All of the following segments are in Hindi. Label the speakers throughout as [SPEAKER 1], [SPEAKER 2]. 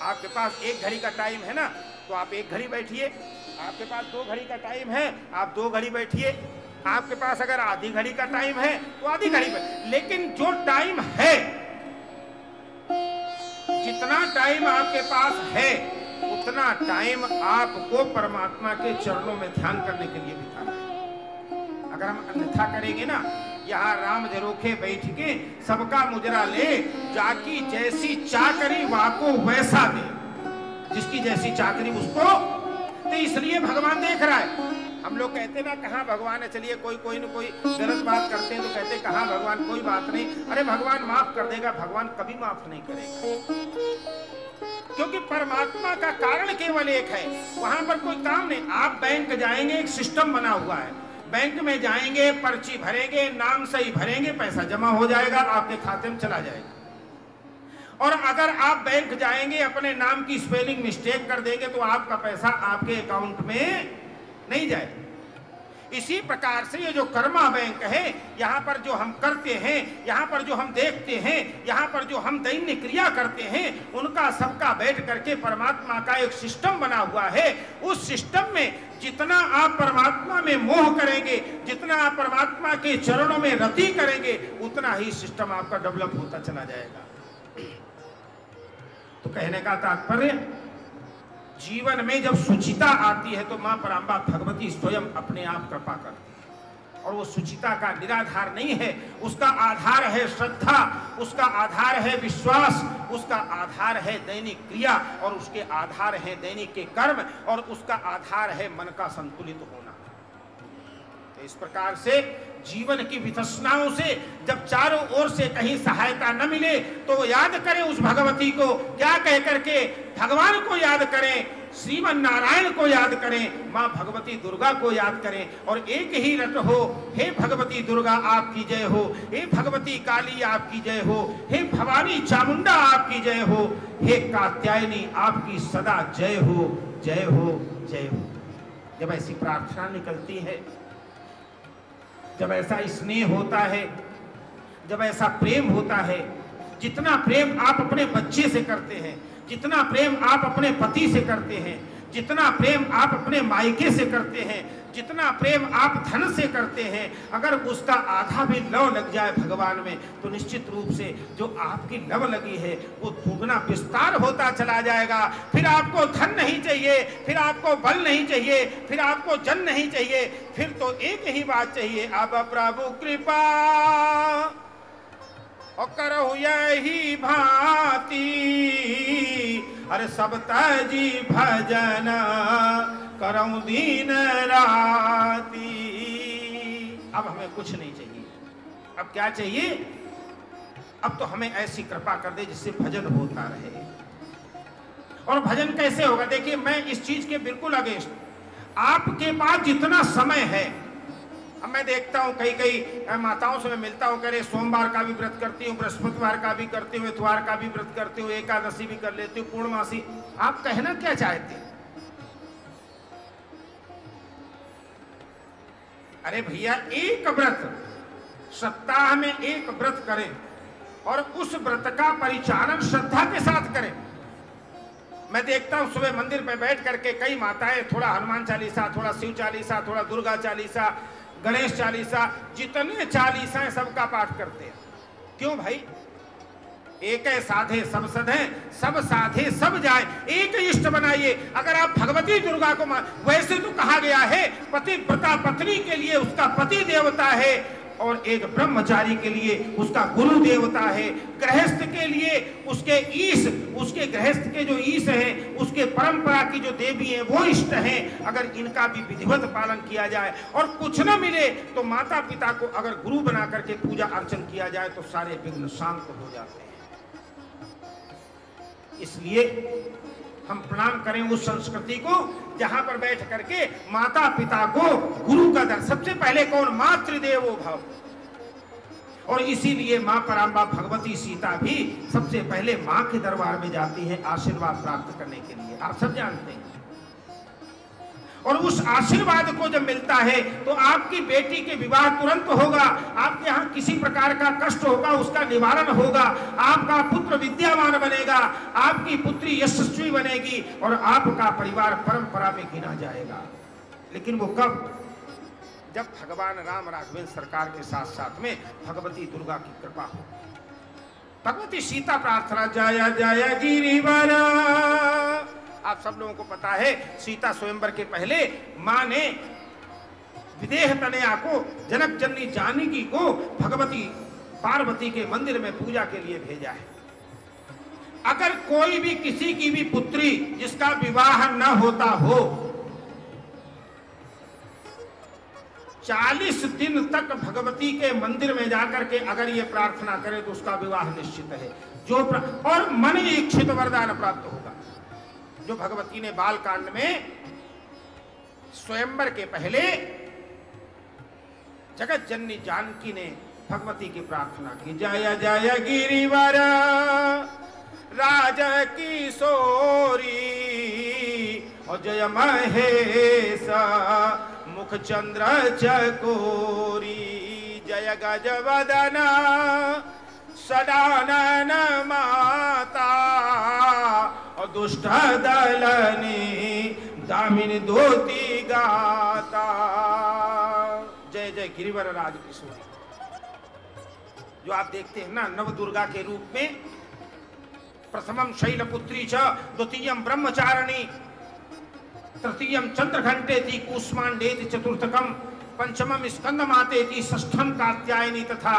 [SPEAKER 1] आपके पास 1 घड़ी का टाइम है ना, तो आप 1 घड़ी बैठिए। आपके पास 2 घड़ी का टाइम है, आप 2 घड़ी बैठिए। आपके पास अगर आधी घड़ी का टाइम है तो आधी घड़ी बैठिए। लेकिन जो टाइम है, जितना टाइम आपके पास है, उतना टाइम आपको परमात्मा के चरणों में ध्यान करने के लिए बिताना है। अगर हम अन्यथा करेंगे ना, यहाँ राम जरोखे बैठ के सबका मुजरा ले, जाकी जैसी चाकरी वाको वैसा दे, जिसकी जैसी चाकरी उसको। तो इसलिए भगवान देख रहा है। हम लोग कहते ना कहाँ भगवान है, चलिए कोई न कोई गलत बात करते हैं तो कहते कहाँ भगवान, कोई बात नहीं, अरे भगवान माफ कर देगा। भगवान कभी माफ नहीं करेगा, क्योंकि परमात्मा का कारण केवल एक है, वहां पर कोई काम नहीं। आप बैंक जाएंगे, एक सिस्टम बना हुआ है, बैंक में जाएंगे, पर्ची भरेंगे, नाम सही भरेंगे, पैसा जमा हो जाएगा, आपके खाते में चला जाएगा। और अगर आप बैंक जाएंगे, अपने नाम की स्पेलिंग मिस्टेक कर देंगे तो आपका पैसा आपके अकाउंट में नहीं जाएगा। इसी प्रकार से ये जो कर्मा बैंक है, यहाँ पर जो हम करते हैं, यहाँ पर जो हम देखते हैं, यहाँ पर जो हम दैनिक क्रिया करते हैं, उनका सबका बैठ करके परमात्मा का एक सिस्टम बना हुआ है। उस सिस्टम में जितना आप परमात्मा में मोह करेंगे, जितना आप परमात्मा के चरणों में रति करेंगे, उतना ही सिस्टम आपका डेवलप होता चला जाएगा। तो कहने का तात्पर्य, जीवन में जब सुचिता आती है तो मां परांबा भगवती स्वयं अपने आप कृपा करती है। और वो सुचिता का निराधार नहीं है, उसका आधार है श्रद्धा, उसका आधार है विश्वास, उसका आधार है दैनिक क्रिया, और उसके आधार है दैनिक के कर्म, और उसका आधार है मन का संतुलित होना। तो इस प्रकार से जीवन की वितृष्णाओं से जब चारों ओर से कहीं सहायता न मिले तो वो याद करें उस भगवती को। क्या कह करके? भगवान को याद करें, श्रीमन नारायण को याद करें, मां भगवती दुर्गा को याद करें, और एक ही रट हो, हे भगवती दुर्गा आपकी जय हो, हे भगवती काली आपकी जय हो, हे भवानी चामुंडा आपकी जय हो, हे कात्यायनी आपकी सदा जय हो, जय हो, जय हो। जब ऐसी प्रार्थना निकलती है, जब ऐसा स्नेह होता है, जब ऐसा प्रेम होता है, जितना प्रेम आप अपने बच्चे से करते हैं, जितना प्रेम आप अपने पति से करते हैं, जितना प्रेम आप अपने मायके से करते हैं, जितना प्रेम आप धन से करते हैं, अगर उसका आधा भी लव लग जाए भगवान में, तो निश्चित रूप से जो आपकी लव लगी है वो दुगना विस्तार होता चला जाएगा। फिर आपको धन नहीं चाहिए, फिर आपको बल नहीं चाहिए, फिर आपको जन नहीं चाहिए, फिर तो एक ही बात चाहिए, अब प्रभु कृपा और करहु यही भांति, अरे सब तजी भजन करऊं दीन राती। अब हमें कुछ नहीं चाहिए, अब क्या चाहिए? अब तो हमें ऐसी कृपा कर दे जिससे भजन होता रहे। और भजन कैसे होगा? देखिए, मैं इस चीज के बिल्कुल अगेंस्ट। आपके पास जितना समय है, अब मैं देखता हूँ कई माताओं से मैं मिलता हूँ, कह रहे सोमवार का भी व्रत करती हूँ, बृहस्पतिवार का भी करती हूँ, इतवार का भी व्रत करती हूँ, एकादशी भी कर लेती हूँ, पूर्णमासी। आप कहना क्या चाहते हैं? अरे भैया, एक व्रत सप्ताह में एक व्रत करें और उस व्रत का परिचालन श्रद्धा के साथ करें। मैं देखता हूं सुबह मंदिर पे बैठ करके कई माताएं थोड़ा हनुमान चालीसा, थोड़ा शिव चालीसा, थोड़ा दुर्गा चालीसा, गणेश चालीसा, जितने चालीसा सबका पाठ करते हैं। क्यों भाई? एक साधे सब सधे, सब साधे सब जाए, एक इष्ट बनाइए। अगर आप भगवती दुर्गा को वैसे तो कहा गया है पतिव्रता पत्नी के लिए उसका पति देवता है, और एक ब्रह्मचारी के लिए उसका गुरु देवता है, गृहस्थ के लिए उसके ईश, उसके गृहस्थ के जो ईश हैं, उसके परंपरा की जो देवी हैं वो इष्ट हैं। अगर इनका भी विधिवत पालन किया जाए और कुछ न मिले तो माता पिता को अगर गुरु बना करके पूजा अर्चन किया जाए तो सारे विघ्न शांत हो जाते हैं। इसलिए हम प्रणाम करें उस संस्कृति को जहां पर बैठ करके माता पिता को गुरु का दर्शन, सबसे पहले कौन? मातृदेवो भव। और इसीलिए मां परांबा भगवती सीता भी सबसे पहले मां के दरबार में जाती है आशीर्वाद प्राप्त करने के लिए, आप सब जानते हैं। और उस आशीर्वाद को जब मिलता है तो आपकी बेटी के विवाह तुरंत होगा, आपके यहाँ किसी प्रकार का कष्ट होगा उसका निवारण होगा, आपका पुत्र विद्यावान बनेगा, आपकी पुत्री यशस्वी बनेगी और आपका परिवार परंपरा में गिना जाएगा। लेकिन वो कब? जब भगवान राम राघवेंद्र सरकार के साथ साथ में भगवती दुर्गा की कृपा हो। भगवती सीता प्रार्थना जय जय गिरिवर। आप सब लोगों को पता है सीता स्वयंवर के पहले मां ने विदेह तनया को, जनक जननी जानकी को भगवती पार्वती के मंदिर में पूजा के लिए भेजा है। अगर कोई भी किसी की भी पुत्री जिसका विवाह न होता हो 40 दिन तक भगवती के मंदिर में जाकर के अगर ये प्रार्थना करे तो उसका विवाह निश्चित है, और मन इच्छित वरदान प्राप्त होगा। जो भगवती ने बाल कांड में स्वयंवर के पहले जगत जननी जानकी ने भगवती की प्रार्थना की, जय जय गिरिवर राज किशोरी और जय महेश मुख चंद्र चकोरी, जय गजवदन सदानन माता और दुष्ट दलनी दामिनी दोती गाता। जय जय गिरिवर राज किशोरी। जो आप देखते हैं ना नव दुर्गा के रूप में, प्रथमम शैलपुत्री च, द्वितीयम ब्रह्मचारिणी, तृतीयम चंद्रघंटेति, कूष्मांडेति चतुर्थकम, पंचमम स्कंदमातेति, षष्ठम कात्यायनी तथा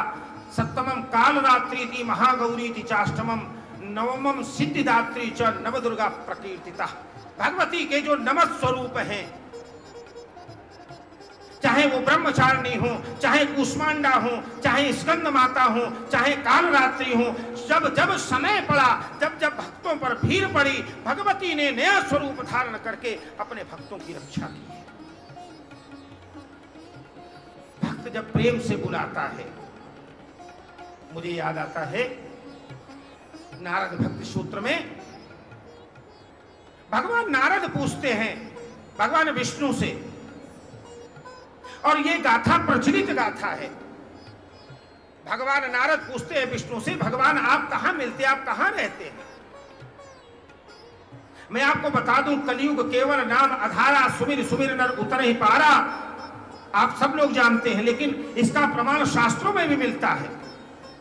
[SPEAKER 1] सप्तमम कालरात्रीति महागौरीति चाष्टमम, नवमम सिद्धिदात्री च नवदुर्गा प्रकीर्तिता। भगवती के जो नव स्वरूप हैं, चाहे वो ब्रह्मचारिणी हो, चाहे कूष्मांडा हो, चाहे स्कंद माता हो, चाहे कालरात्रि हो, जब जब समय पड़ा, जब जब भक्तों पर भीड़ पड़ी, भगवती ने नया स्वरूप धारण करके अपने भक्तों की रक्षा की है। भक्त जब प्रेम से बुलाता है, मुझे याद आता है नारद भक्ति सूत्र में भगवान नारद पूछते हैं भगवान विष्णु से, और ये गाथा प्रचलित गाथा है। भगवान नारद पूछते हैं विष्णु से, भगवान आप कहां मिलते, आप कहां रहते हैं? मैं आपको बता दूं, कलयुग केवल नाम आधारा, सुमिर सुमिर नर उतर ही पारा। आप सब लोग जानते हैं, लेकिन इसका प्रमाण शास्त्रों में भी मिलता है।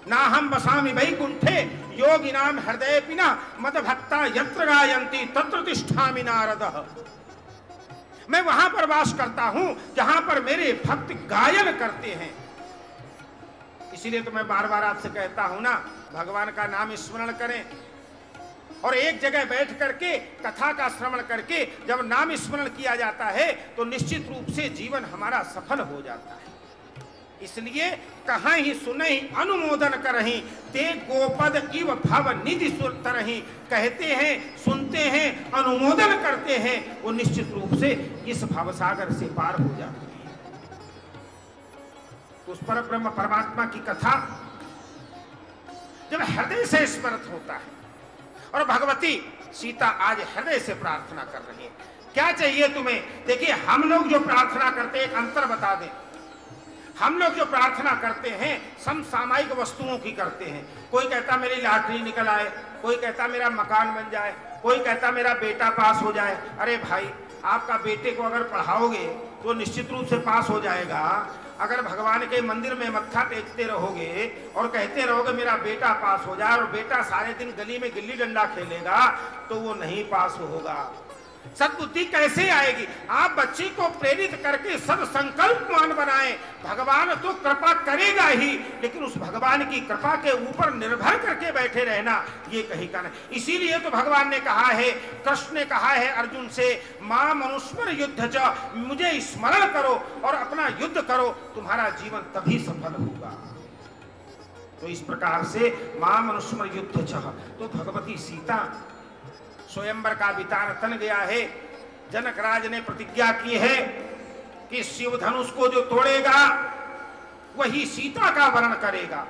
[SPEAKER 1] ना हम बसामि वैकुंठे योगी नाम हृदय पिना मद भक्ता यत्र गायंती तत्र तिष्ठामि नारदः। मैं वहां पर वास करता हूं जहां पर मेरे भक्त गायन करते हैं। इसीलिए तो मैं बार बार आपसे कहता हूं ना, भगवान का नाम स्मरण करें और एक जगह बैठ करके कथा का श्रवण करके जब नाम स्मरण किया जाता है तो निश्चित रूप से जीवन हमारा सफल हो जाता है। इसलिए कहाँ ही सुनहि अनुमोदन करहि, ते गोपद इव भव निधि तरहि। कहते हैं, सुनते हैं, अनुमोदन करते हैं, वो निश्चित रूप से इस भवसागर से पार हो जाते हैं। उस पर ब्रह्म परमात्मा की कथा जब हृदय से स्मृत होता है, और भगवती सीता आज हृदय से प्रार्थना कर रही है। क्या चाहिए तुम्हें? देखिए, हम लोग जो प्रार्थना करते हैं, एक अंतर बता दें। हम लोग जो प्रार्थना करते हैं समसामयिक वस्तुओं की करते हैं। कोई कहता मेरी लॉटरी निकल आए, कोई कहता मेरा मकान बन जाए, कोई कहता मेरा बेटा पास हो जाए। अरे भाई, आपका बेटे को अगर पढ़ाओगे तो निश्चित रूप से पास हो जाएगा। अगर भगवान के मंदिर में मत्था टेकते रहोगे और कहते रहोगे मेरा बेटा पास हो जाए, और बेटा सारे दिन गली में गिल्ली डंडा खेलेगा, तो वो नहीं पास होगा। सद्बुद्धि कैसे आएगी? आप बच्ची को प्रेरित करके सदसंकल्पवान बनाएं। भगवान तो कृपा करेगा ही, लेकिन उस भगवान की कृपा के ऊपर निर्भर करके बैठे रहना ये कहीं का नहीं। इसीलिए तो भगवान ने कहा है, कृष्ण ने कहा है अर्जुन से, मां मनुस्मर युद्ध च, मुझे स्मरण करो और अपना युद्ध करो, तुम्हारा जीवन तभी सफल होगा। तो इस प्रकार से मां मनुस्मर युद्ध च, तो भगवती सीता स्वयंवर का वितान तन गया है। जनक राज ने प्रतिज्ञा की है कि शिव धनुष को जो तोड़ेगा वही सीता का वरण करेगा।